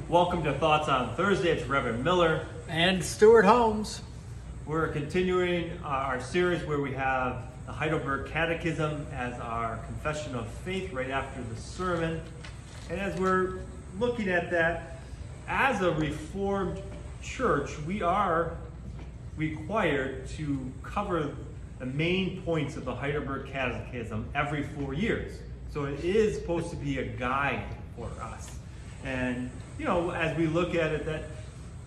Welcome to Thoughts on Thursday. It's Reverend Miller. And Stuart Holmes. We're continuing our series where we have the Heidelberg Catechism as our confession of faith right after the sermon. And as we're looking at that, as a Reformed church, we are required to cover the main points of the Heidelberg Catechism every 4 years. So it is supposed to be a guide for us. And, you know, as we look at it, that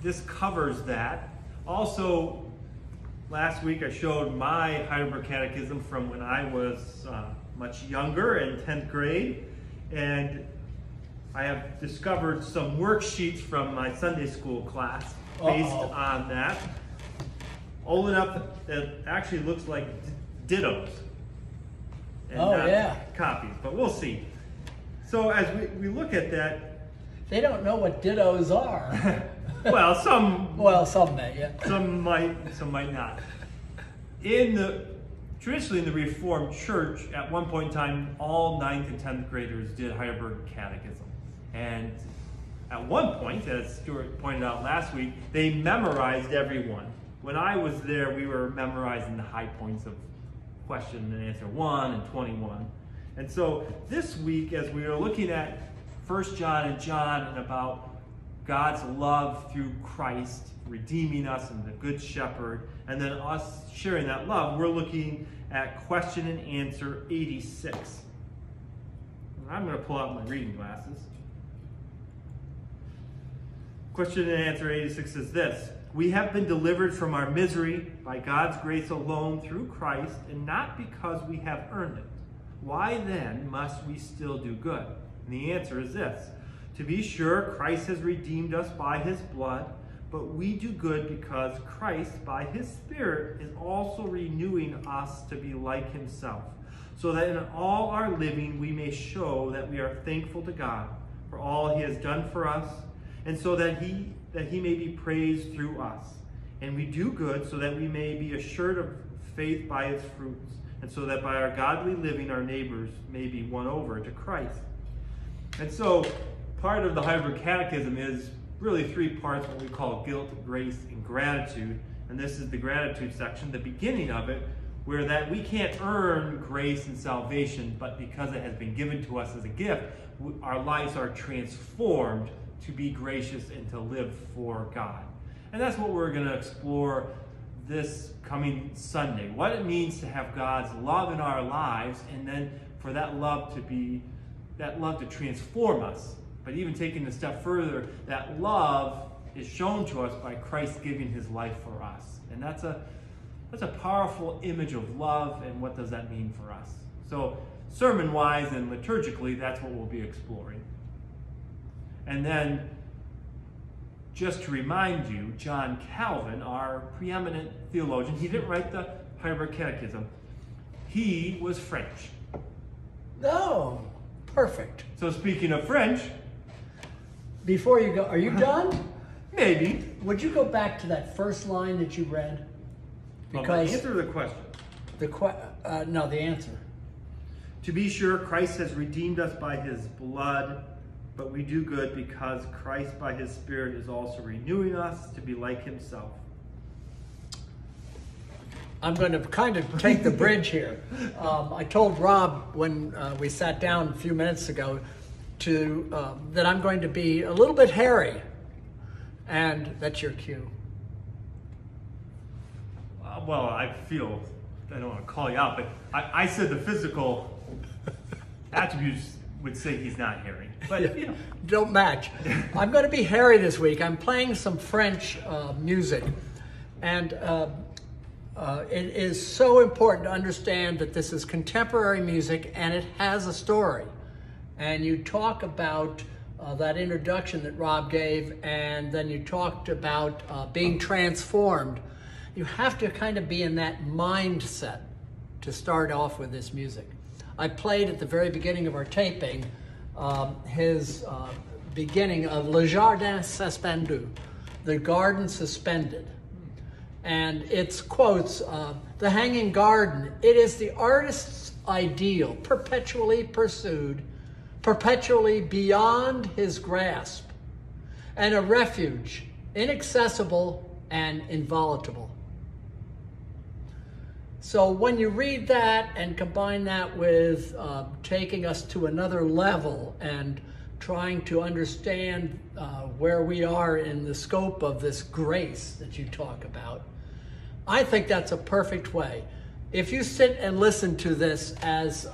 this covers that. Also, last week I showed my Heidelberg Catechism from when I was much younger in 10th grade. And I have discovered some worksheets from my Sunday school class based on that. Old enough that it actually looks like dittos. And copies, but we'll see. So as we look at that, they don't know what dittos are. Well, some may, yeah. Some might not. Traditionally in the Reformed Church, at one point in time, all 9th and 10th graders did Heidelberg Catechism. And at one point, as Stuart pointed out last week, they memorized every one. When I was there, we were memorizing the high points of question and answer 1 and 21. And so this week, as we were looking at 1 John and John and about God's love through Christ, redeeming us and the Good Shepherd, and then us sharing that love, we're looking at question and answer 86. I'm going to pull out my reading glasses. Question and answer 86 is this: we have been delivered from our misery by God's grace alone through Christ, and not because we have earned it. Why then must we still do good? And the answer is this: to be sure, Christ has redeemed us by his blood, but we do good because Christ, by his Spirit, is also renewing us to be like himself, so that in all our living we may show that we are thankful to God for all he has done for us, and so that he may be praised through us. And we do good so that we may be assured of faith by its fruits, and so that by our godly living our neighbors may be won over to Christ. And so part of the Heidelberg Catechism is really 3 parts, what we call guilt, grace, and gratitude. And this is the gratitude section, the beginning of it, where that we can't earn grace and salvation, but because it has been given to us as a gift, our lives are transformed to be gracious and to live for God. And that's what we're going to explore this coming Sunday. What it means to have God's love in our lives, and then for that love to transform us. But even taking a step further, that love is shown to us by Christ giving his life for us. And that's a powerful image of love, and what does that mean for us? So sermon-wise and liturgically, that's what we'll be exploring. And then, just to remind you, John Calvin, our preeminent theologian, he didn't write the Heidelberg Catechism. He was French. Oh, perfect. So speaking of French... Before you go, are you done? Maybe. Would you go back to that first line that you read? Because answer the question. The answer. To be sure, Christ has redeemed us by his blood, but we do good because Christ by his Spirit is also renewing us to be like himself. I'm going to kind of take the bridge here. I told Rob when we sat down a few minutes ago that I'm going to be a little bit hairy, and that's your cue. Well, I don't want to call you out, but I said the physical attributes would say he's not hairy. But, you know. Don't match. I'm going to be hairy this week. I'm playing some French music. And it is so important to understand that this is contemporary music and it has a story. And you talk about that introduction that Rob gave, and then you talked about being transformed. You have to kind of be in that mindset to start off with this music. I played at the very beginning of our taping his beginning of Le Jardin Suspendu, the garden suspended. And it's quotes, the hanging garden, it is the artist's ideal, perpetually pursued, perpetually beyond his grasp. and a refuge, inaccessible and inviolable. So when you read that and combine that with taking us to another level and trying to understand where we are in the scope of this grace that you talk about, I think that's a perfect way. If you sit and listen to this as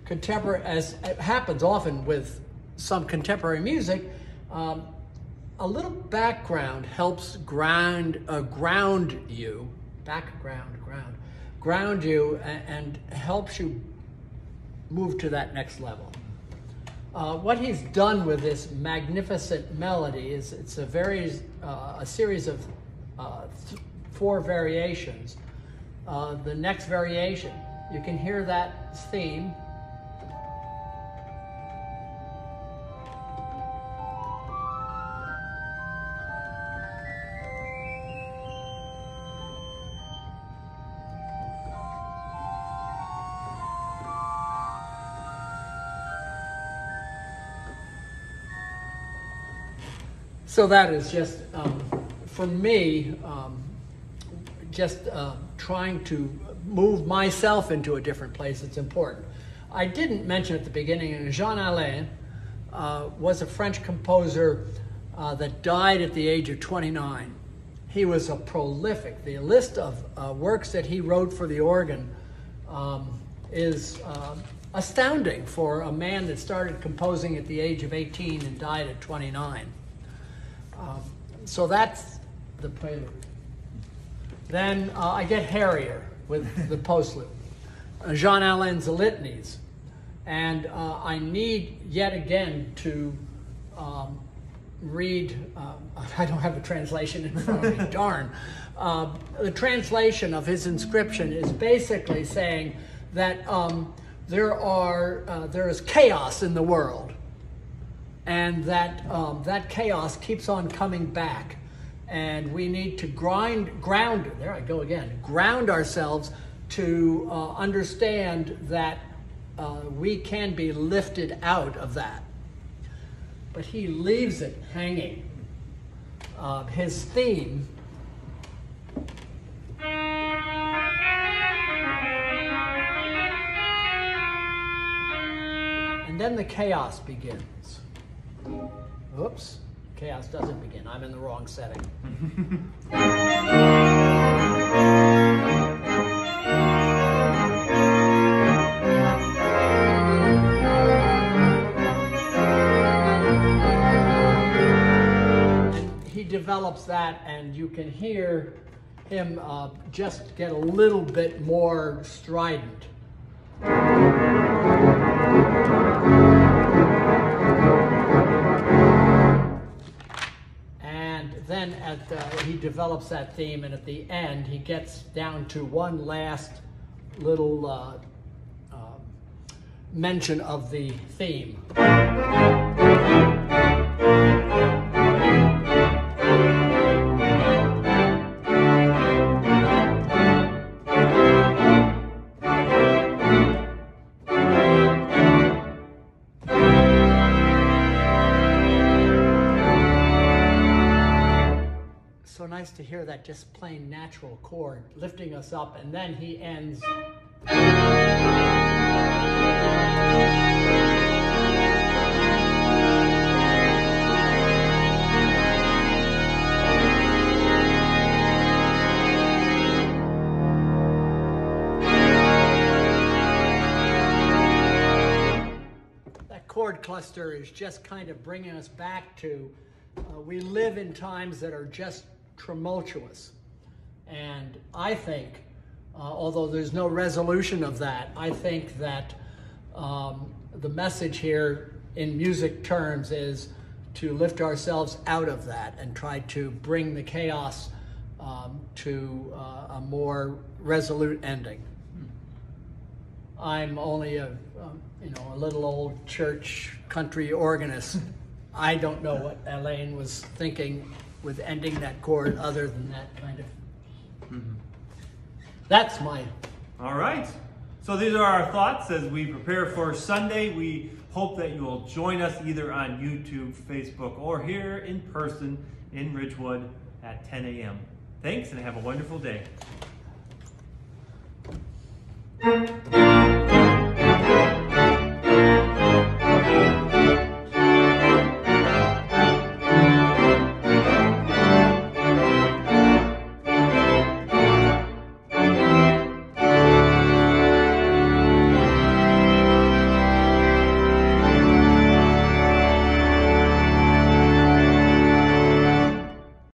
contemporary, as it happens often with some contemporary music, a little background helps ground you and helps you move to that next level. What he's done with this magnificent melody is it's a series of 4 variations. The next variation, you can hear that theme. So that is just, for me, trying to move myself into a different place. It's important. I didn't mention at the beginning, Jean Alain was a French composer that died at the age of 29. He was a prolific. The list of works that he wrote for the organ is astounding for a man that started composing at the age of 18 and died at 29. So that's the prelude. Then I get hairier with the postlude. Jean Alain's litanies. And I need yet again to read, I don't have a translation in front of me, darn. The translation of his inscription is basically saying that there is chaos in the world, and that that chaos keeps on coming back, and we need to ground ourselves to understand that we can be lifted out of that. But he leaves it hanging. His theme and then the chaos begins. Oops, chaos doesn't begin. I'm in the wrong setting. And he develops that, and you can hear him just get a little bit more strident. Then he develops that theme, and at the end he gets down to one last little mention of the theme. So nice to hear that just plain natural chord lifting us up, and then he ends. That chord cluster is just kind of bringing us back to, we live in times that are just tumultuous, and I think, although there's no resolution of that, I think that the message here in music terms is to lift ourselves out of that and try to bring the chaos to a more resolute ending. I'm only a little old church country organist. I don't know what Alain was thinking with ending that chord other than that kind of. That's my. All right. So these are our thoughts as we prepare for Sunday. We hope that you will join us either on YouTube, Facebook, or here in person in Ridgewood at 10 a.m. Thanks, and have a wonderful day.